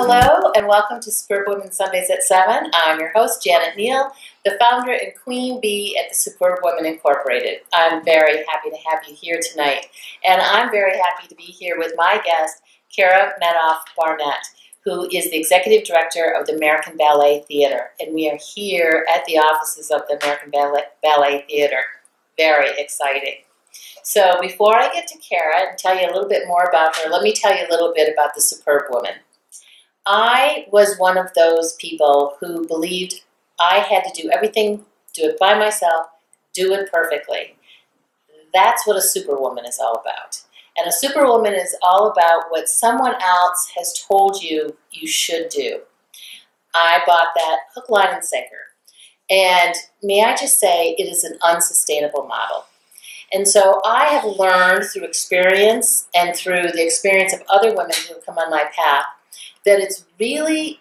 Hello and welcome to Superbwoman Sundays at 7. I'm your host, Janet Neal, the founder and queen bee at the Superbwoman Incorporated. I'm very happy to have you here tonight. And I'm very happy to be here with my guest, Kara Medoff Barnett, who is the Executive Director of the American Ballet Theater. And we are here at the offices of the American Ballet Theater. Very exciting. So before I get to Kara and tell you a little bit more about her, let me tell you a little bit about the Superbwoman. I was one of those people who believed I had to do everything, do it by myself, do it perfectly. That's what a superwoman is all about. And a superwoman is all about what someone else has told you you should do. I bought that hook, line, and sinker. And may I just say, it is an unsustainable model. And so I have learned through experience and through the experience of other women who have come on my path that it's really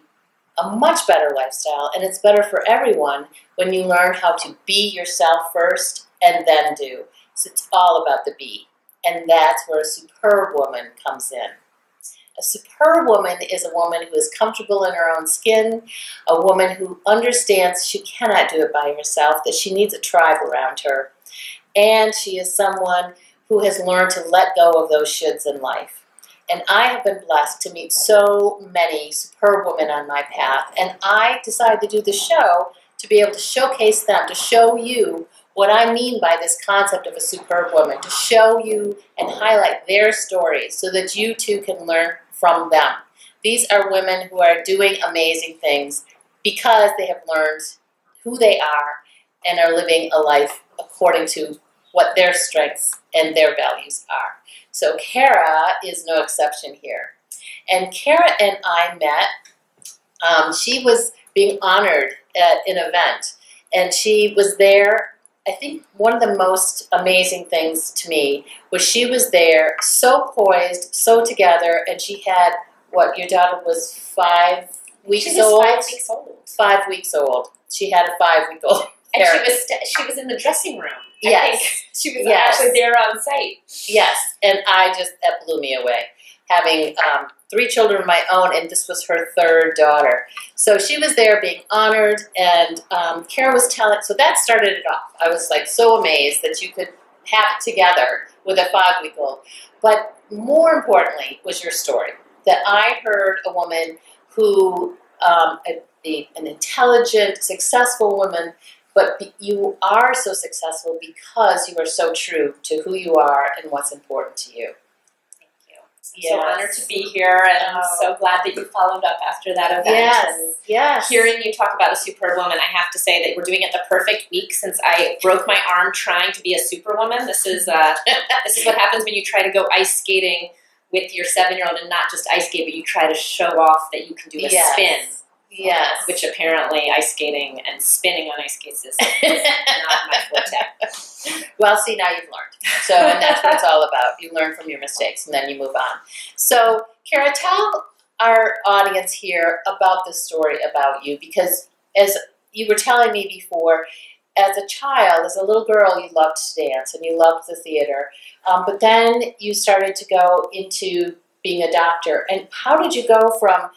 a much better lifestyle, and it's better for everyone when you learn how to be yourself first and then do. So it's all about the be, and that's where a superb woman comes in. A superb woman is a woman who is comfortable in her own skin, a woman who understands she cannot do it by herself, that she needs a tribe around her, and she is someone who has learned to let go of those shoulds in life. And I have been blessed to meet so many superb women on my path. And I decided to do the show to be able to showcase them, to show you what I mean by this concept of a superb woman, to show you and highlight their stories so that you too can learn from them. These are women who are doing amazing things because they have learned who they are and are living a life according to what their strengths and their values are. So Kara is no exception here. And Kara and I met. She was being honored at an event, and she was there. I think one of the most amazing things to me was she was there so poised, so together, and she had, what, your daughter was 5 weeks old? 5 weeks old. 5 weeks old. She had a 5-week-old. And she was in the dressing room. Yes. I think she was actually there on site. Yes, and that blew me away. Having 3 children of my own, and this was her 3rd daughter. So she was there being honored, and Kara was telling, so that started it off. I was like so amazed that you could have it together with a 5-week-old. But more importantly was your story, that I heard a woman who, an intelligent, successful woman, but you are so successful because you are so true to who you are and what's important to you. Thank you. Yes. I'm so honored to be here, and I'm so glad that you followed up after that event. Yes, yes. Hearing you talk about a superwoman, I have to say that we're doing it the perfect week since I broke my arm trying to be a superwoman. This is what happens when you try to go ice skating with your 7-year-old and not just ice skate, but you try to show off that you can do a spin. Yes. Which apparently ice skating and spinning on ice skates is not my forte. Well, see, now you've learned. So, and that's what it's all about. You learn from your mistakes and then you move on. So, Kara, tell our audience here about the story about you, because as you were telling me before, as a child, as a little girl, you loved to dance and you loved the theater. But then you started to go into being a doctor. And how did you go from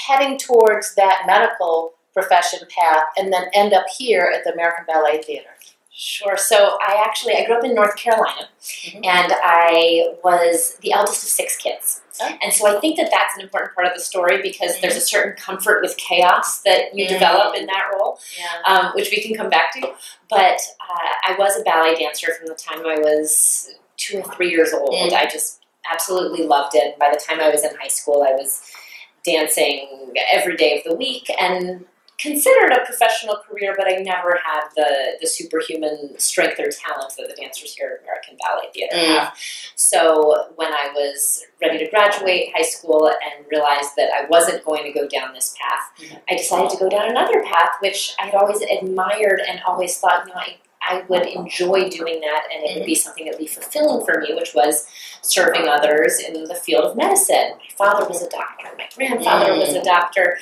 heading towards that medical profession path and then end up here at the American Ballet Theater? Sure. So I grew up in North Carolina, and I was the eldest of 6 kids. Oh. And so I think that that's an important part of the story, because there's a certain comfort with chaos that you develop in that role, which we can come back to. But I was a ballet dancer from the time I was 2 or 3 years old. I just absolutely loved it. By the time I was in high school, I was dancing every day of the week and considered a professional career, but I never had the superhuman strength or talent that the dancers here at American Ballet Theater have. So when I was ready to graduate high school and realized that I wasn't going to go down this path, I decided to go down another path, which I had always admired and always thought, I would enjoy doing that, and it would be something that would be fulfilling for me, which was serving others in the field of medicine. My father was a doctor. My grandfather was a doctor.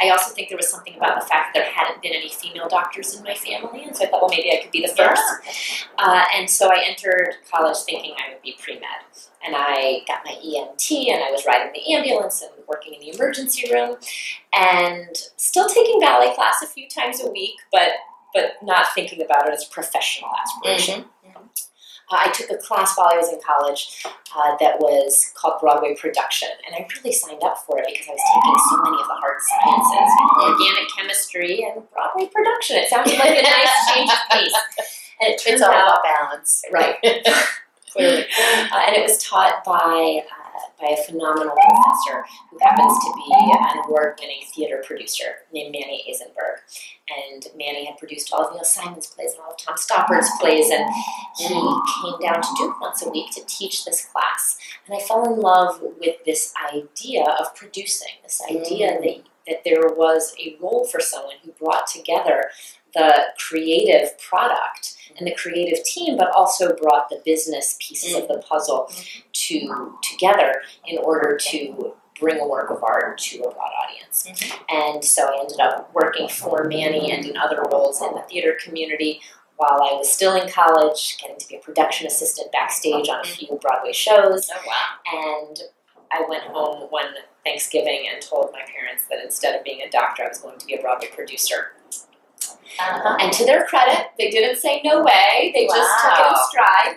I also think there was something about the fact that there hadn't been any female doctors in my family, and so I thought, well, maybe I could be the first. And so I entered college thinking I would be pre-med. And I got my EMT, and I was riding the ambulance and working in the emergency room, and still taking ballet class a few times a week, but not thinking about it as a professional aspiration. I took a class while I was in college that was called Broadway Production, and I really signed up for it because I was taking so many of the hard sciences, organic chemistry and Broadway production. It sounded like a nice change of pace. And it turns all out, about balance. Right. Clearly. And it was taught by a phenomenal professor who happens to be an award-winning theater producer named Manny Eisenberg. And Manny had produced all of Neil Simon's plays and all of Tom Stoppard's plays, and he came down to Duke once a week to teach this class. And I fell in love with this idea of producing, this idea that there was a role for someone who brought together the creative product and the creative team, but also brought the business pieces of the puzzle together in order to bring a work of art to a broad audience. And so I ended up working for Manny and in other roles in the theater community while I was still in college, getting to be a production assistant backstage on a few Broadway shows. Oh, wow. And I went home one Thanksgiving and told my parents that instead of being a doctor, I was going to be a Broadway producer. And to their credit, they didn't say no way. They just took it in stride.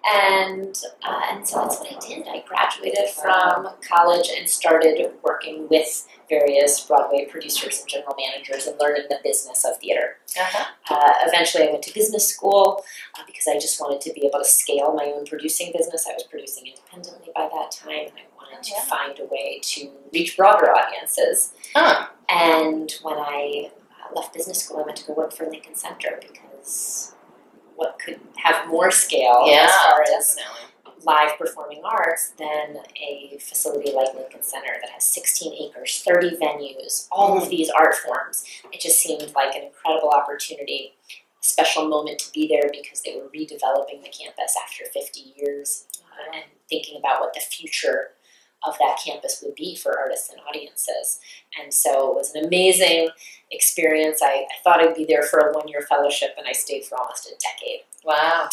And so that's what I did. I graduated from college and started working with various Broadway producers and general managers and learning the business of theater. Eventually, I went to business school because I just wanted to be able to scale my own producing business. I was producing independently by that time, and I wanted to find a way to reach broader audiences. And when I left business school, I went to go work for Lincoln Center because what could have more scale as far as live performing arts than a facility like Lincoln Center that has 16 acres, 30 venues, all of these art forms. It just seemed like an incredible opportunity, a special moment to be there because they were redeveloping the campus after 50 years and thinking about what the future of that campus would be for artists and audiences. And so it was an amazing experience. I thought I'd be there for a one-year fellowship, and I stayed for almost a decade. Wow.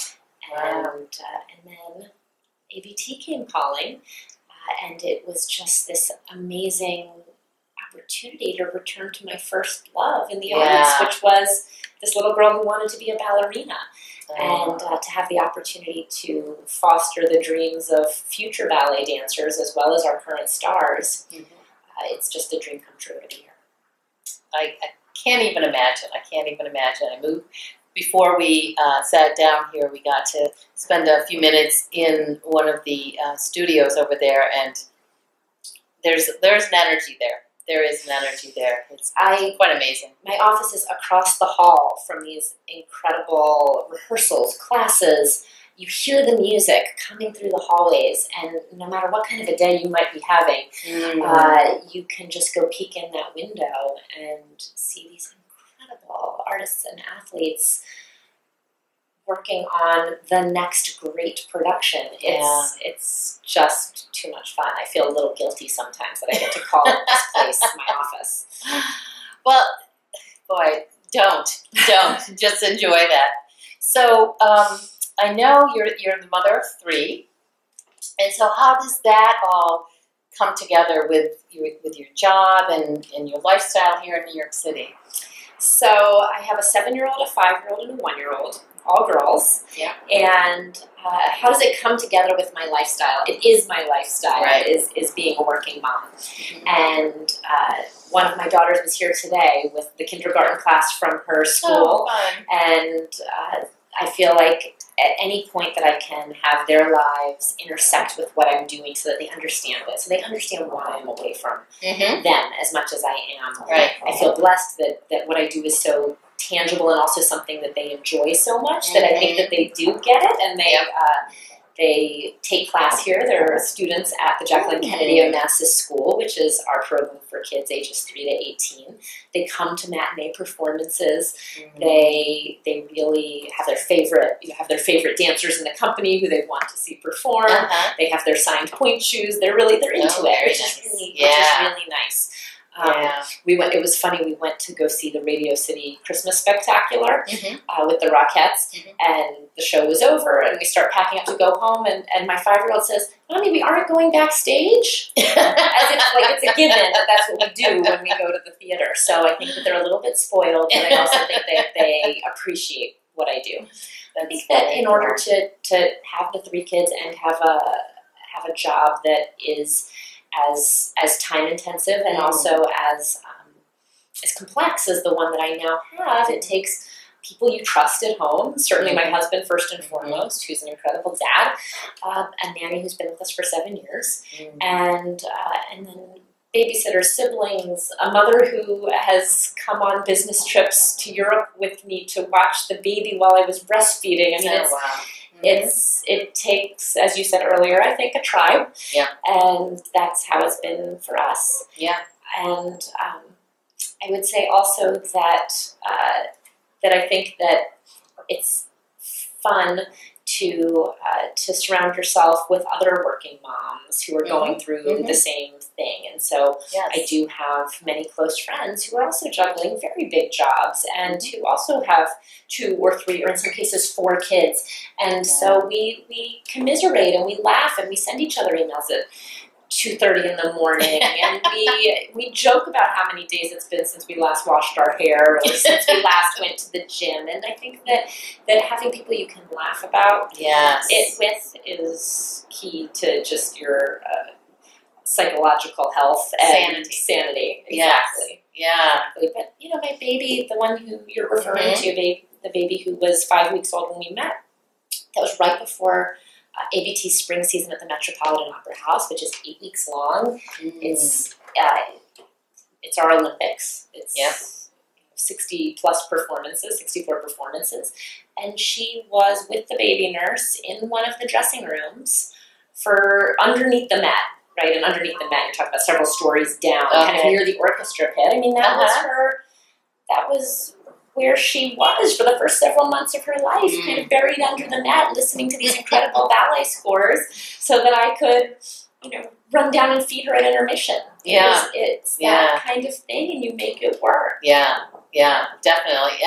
And then ABT came calling, and it was just this amazing opportunity to return to my first love in the arts, which was this little girl who wanted to be a ballerina. And to have the opportunity to foster the dreams of future ballet dancers as well as our current stars, it's just a dream come true to be here. I can't even imagine. I moved. Before we sat down here, we got to spend a few minutes in one of the studios over there, and there's an energy there. There is an energy there. It's quite amazing. My office is across the hall from these incredible rehearsals, classes. You hear the music coming through the hallways, and no matter what kind of a day you might be having, you can just go peek in that window and see these incredible artists and athletes working on the next great production. It's just too much fun. I feel a little guilty sometimes that I get to call this place my office. Well, boy, don't. Just enjoy that. So I know you're the mother of 3, and so how does that all come together with your job and your lifestyle here in New York City? So I have a 7-year-old, a 5-year-old, and a 1-year-old, all girls. Yeah. And how does it come together with my lifestyle? It is my lifestyle, is being a working mom. And one of my daughters was here today with the kindergarten class from her school. And I feel like at any point that I can have their lives intersect with what I'm doing so that they understand it, so they understand why I'm away from them as much as I am. I feel blessed that what I do is so tangible and also something that they enjoy so much that I think that they do get it, and they take class here. There are students at the Jacqueline Kennedy Onassis School, which is our program for kids ages 3 to 18. They come to matinee performances. They really have their favorite dancers in the company who they want to see perform. They have their signed point shoes. They're into it, which is really nice. It was funny. We went to go see the Radio City Christmas Spectacular with the Rockettes, and the show was over, and we start packing up to go home, and my 5-year-old says, "Mommy, we aren't going backstage," as if like it's a given that that's what we do when we go to the theater. So I think that they're a little bit spoiled, but I also think that they appreciate what I do. I think that in order to have the 3 kids and have a job that is as time intensive and also as complex as the one that I now have, it takes people you trust at home. Certainly my husband first and foremost, who's an incredible dad, a nanny who's been with us for 7 years, and then babysitters, siblings, a mother who has come on business trips to Europe with me to watch the baby while I was breastfeeding. I mean, it takes, as you said earlier, I think a tribe, and that's how it's been for us. And I would say also that I think that it's fun to surround yourself with other working moms who are going through the same thing. And so I do have many close friends who are also juggling very big jobs and who also have 2 or 3 or in some cases 4 kids. And so we commiserate and we laugh and we send each other emails at 2:30 in the morning, and we joke about how many days it's been since we last washed our hair or since we last went to the gym. And I think that having people you can laugh about it with is key to just your psychological health and sanity. Exactly. Exactly. But my baby, the one who you're referring to, the baby who was 5 weeks old when we met, that was right before ABT's spring season at the Metropolitan Opera House, which is 8 weeks long. It's our Olympics. It's 60 plus performances, 64 performances, and she was with the baby nurse in one of the dressing rooms for underneath the mat. Right, and underneath the mat, you're talking about several stories down, kind of near the orchestra pit. I mean, that was her. That was where she was for the first several months of her life, kind of buried under the mat, listening to these incredible ballet scores, so that I could, run down and feed her at intermission. It's that kind of thing, and you make it work. Yeah, definitely.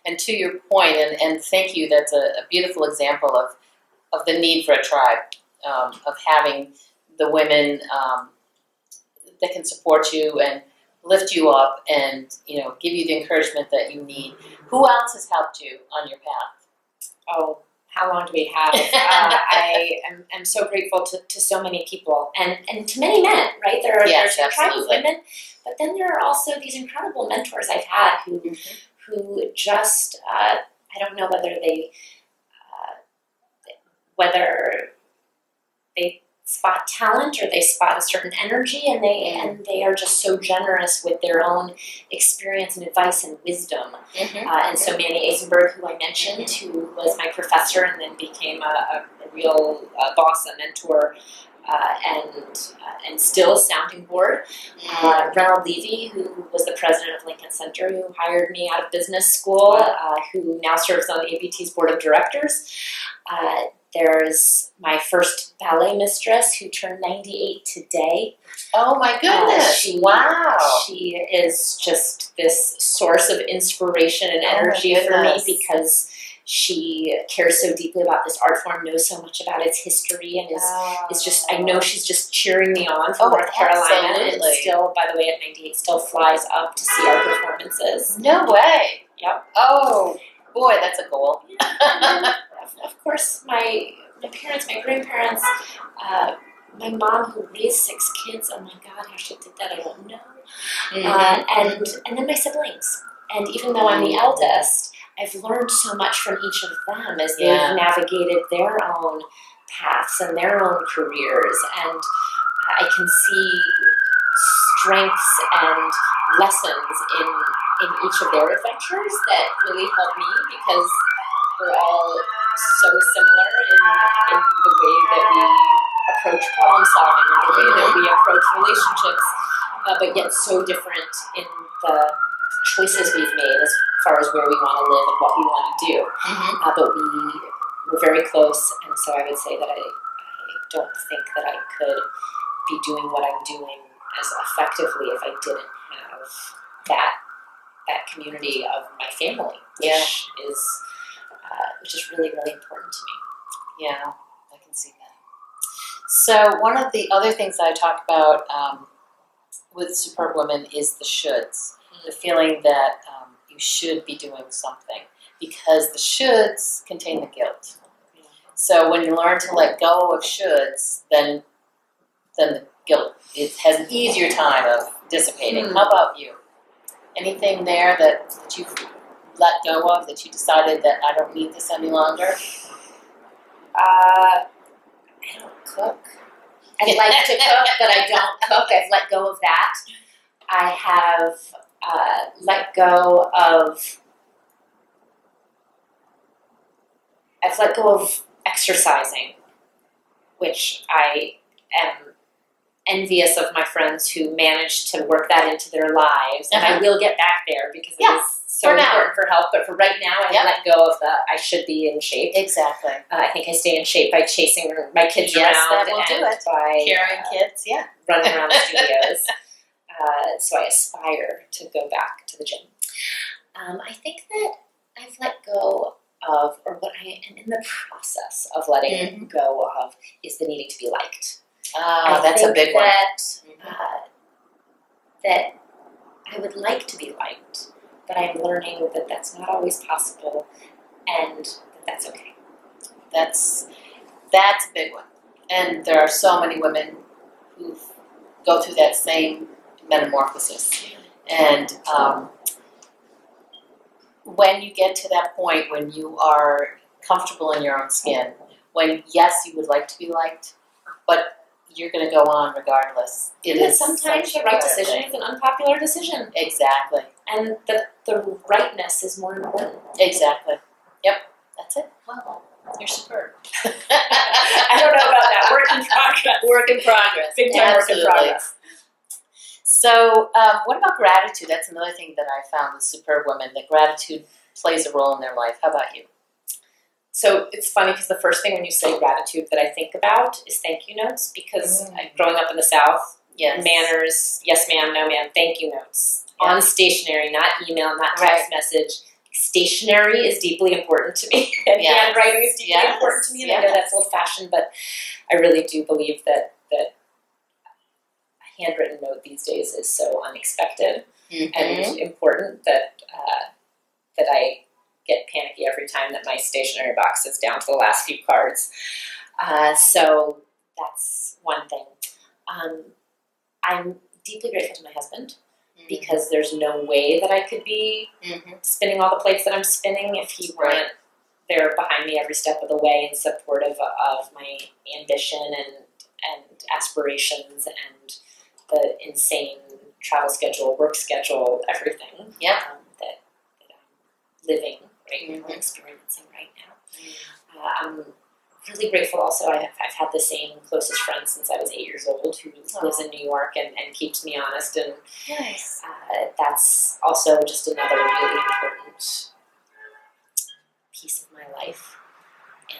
And to your point, and thank you. That's a beautiful example of the need for a tribe, of having the women that can support you and lift you up and give you the encouragement that you need. Who else has helped you on your path? Oh, how long do we have? I am so grateful to so many people and to many men, right? There are a tribe of women, but then there are also these incredible mentors I've had who just I don't know whether they spot talent or they spot a certain energy, and they are just so generous with their own experience and advice and wisdom. And so Manny Eisenberg, who I mentioned, who was my professor and then became a real boss and mentor, and still a sounding board. Ronald Levy, who was the president of Lincoln Center, who hired me out of business school, who now serves on ABT's board of directors. There's my first ballet mistress who turned 98 today. Oh my goodness. Wow. She is just this source of inspiration and energy for me because she cares so deeply about this art form, knows so much about its history, and is just, I know she's just cheering me on from North Carolina. Absolutely. And still, by the way, at 98, still flies up to see our performances. No way. Yep. Oh, boy, that's a goal. Of course, my parents, my grandparents, my mom who raised 6 kids. Oh my God, how she did that, I don't know. And then my siblings. And even though I'm the eldest, I've learned so much from each of them as they've navigated their own paths and their own careers. And I can see strengths and lessons in each of their adventures that really help me, because we're all so similar in the way that we approach problem solving, and the way that we approach relationships, but yet so different in the choices we've made as far as where we want to live and what we want to do. But we're very close, and so I would say that I don't think that I could be doing what I'm doing as effectively if I didn't have that community of my family, which is really, really important to me. Yeah, I can see that. So one of the other things I talk about with Superbwoman is the shoulds, the feeling that you should be doing something, because the shoulds contain the guilt. So when you learn to let go of shoulds, then the guilt has an easier time of dissipating. How about you? Anything there that you've let go of, that you decided that I don't need this any longer? I don't cook. I like to cook, but I don't cook. I've let go of that. I have let go of exercising, which I am envious of my friends who manage to work that into their lives. And I will get back there because it is so important for health. But for right now, I let go of I should be in shape. Exactly. I think I stay in shape by chasing my kids around. That will do it. By carrying kids, running around the studios. So I aspire to go back to the gym. I think that I've let go of, or what I am in the process of letting go of, is the needing to be liked. That's a big one. That I would like to be liked, but I'm learning that that's not always possible, and that's okay. That's a big one. And there are so many women who go through that same metamorphosis. And when you get to that point when you are comfortable in your own skin, when, yes, you would like to be liked, but you're going to go on regardless. Sometimes the right decision is an unpopular decision. Exactly. And the rightness is more important. Exactly. Yep. That's it. Well, you're superb. I don't know about that. Work in progress. Work in progress. Big time work in progress. So what about gratitude? That's another thing that I found with Superbwoman, that gratitude plays a role in their life. How about you? So it's funny because the first thing when you say gratitude that I think about is thank you notes, because growing up in the South, manners, yes ma'am, no ma'am, thank you notes. On stationery, not email, not text message. Stationery is deeply important to me, and handwriting is deeply important to me, and I know that's old-fashioned, but I really do believe that a handwritten note these days is so unexpected and important that I get panicky every time that my stationery box is down to the last few cards. So that's one thing. I'm deeply grateful to my husband, because there's no way that I could be spinning all the plates that I'm spinning if he weren't there behind me every step of the way and supportive of my ambition and aspirations and the insane travel schedule, work schedule, everything that I'm living right now, experiencing right now. I'm really grateful also. I've had the same closest friend since I was 8 years old, who lives in New York and keeps me honest, and that's also just another really important piece of my life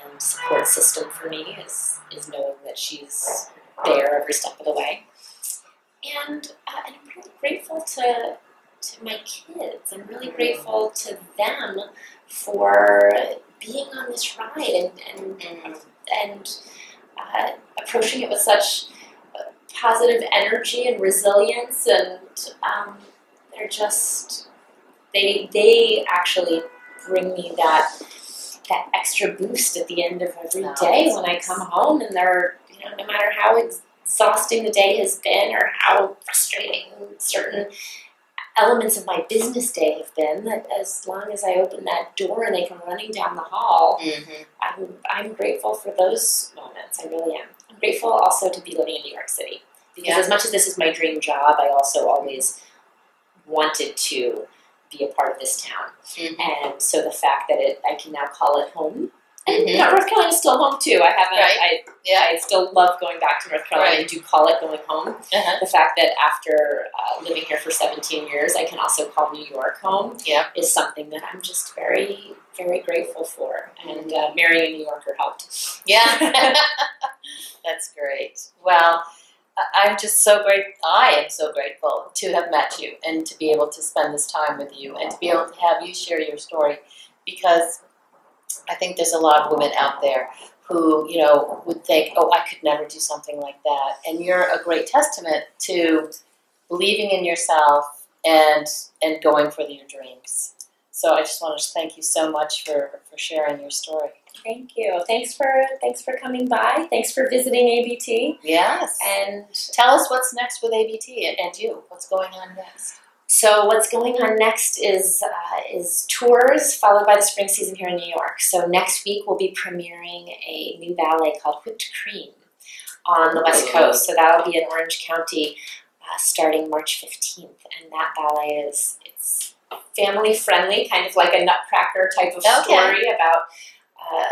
and support system for me is knowing that she's there every step of the way. And I'm really grateful to my kids. I'm really grateful to them for being on this ride and approaching it with such positive energy and resilience, and they're just they actually bring me that extra boost at the end of every day when I come home, and they're, no matter how exhausting the day has been or how frustrating certain elements of my business day have been, that as long as I open that door and they come running down the hall, I'm grateful for those moments. I really am. I'm grateful also to be living in New York City, because as much as this is my dream job, I also always wanted to be a part of this town. And so the fact that I can now call it home, and North Carolina is still home too. I still love going back to North Carolina and do call it going home. The fact that after living here for 17 years, I can also call New York home is something that I'm just very, very grateful for. And marrying a New Yorker helped. That's great. Well, I'm just so great. I am so grateful to have met you and to be able to spend this time with you and to be able to have you share your story, because I think there's a lot of women out there who, would think, oh, I could never do something like that. And you're a great testament to believing in yourself and going for your dreams. So I just want to thank you so much for sharing your story. Thank you. Thanks for coming by. Thanks for visiting ABT. Yes. And tell us what's next with ABT and you. What's going on next? So what's going on next is tours followed by the spring season here in New York. So next week we'll be premiering a new ballet called Whipped Cream on the West Coast. So that'll be in Orange County starting March 15th. And that ballet it's family friendly, kind of like a Nutcracker type of story about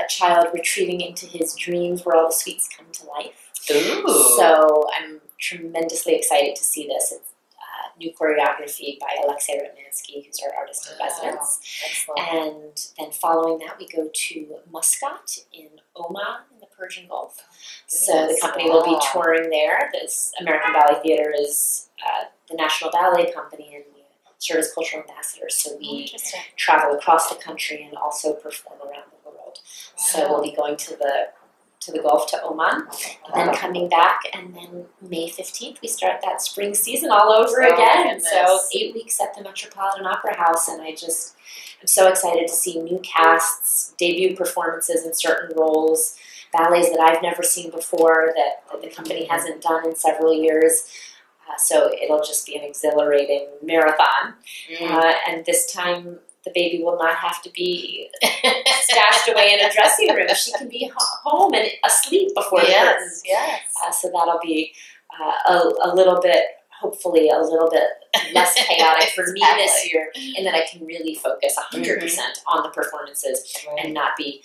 a child retreating into his dreams where all the sweets come to life. Ooh. So I'm tremendously excited to see this. It's new choreography by Alexei Ratmansky, who's our artist in residence. Excellent. And then following that, we go to Muscat in Oman in the Persian Gulf. So the company will be touring there. This American Ballet Theater is the national ballet company, and we serve as cultural ambassadors. So we travel across the country and also perform around the world. So we'll be going to the Gulf, to Oman, and then coming back, and then May 15th we start that spring season all over again. So 8 weeks at the Metropolitan Opera House, and I'm so excited to see new casts, debut performances in certain roles, ballets that I've never seen before, that the company hasn't done in several years. So it'll just be an exhilarating marathon. And this time the baby will not have to be stashed away in a dressing room. She can be home and asleep before the curtains. Yes. So that'll be a little bit, hopefully a little bit less chaotic for me this year, and that I can really focus 100% on the performances and not be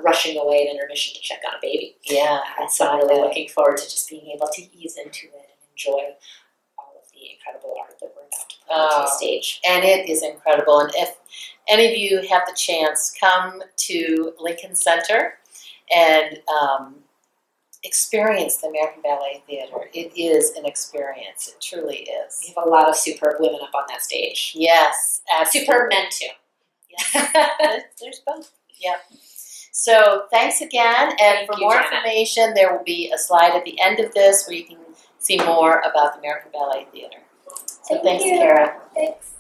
rushing away at intermission to check on a baby. Yeah. So I'm really looking forward to just being able to ease into it and enjoy all of the incredible art that we're about to put onto the stage. And it is incredible. And if any of you have the chance, come to Lincoln Center and experience the American Ballet Theater. It is an experience. It truly is. We have a lot of superb women up on that stage. Yes, absolutely. Superb men too. Yes. There's both. Yep. So thanks again. And for more information, there will be a slide at the end of this where you can see more about the American Ballet Theater. So thanks, Kara. Thanks.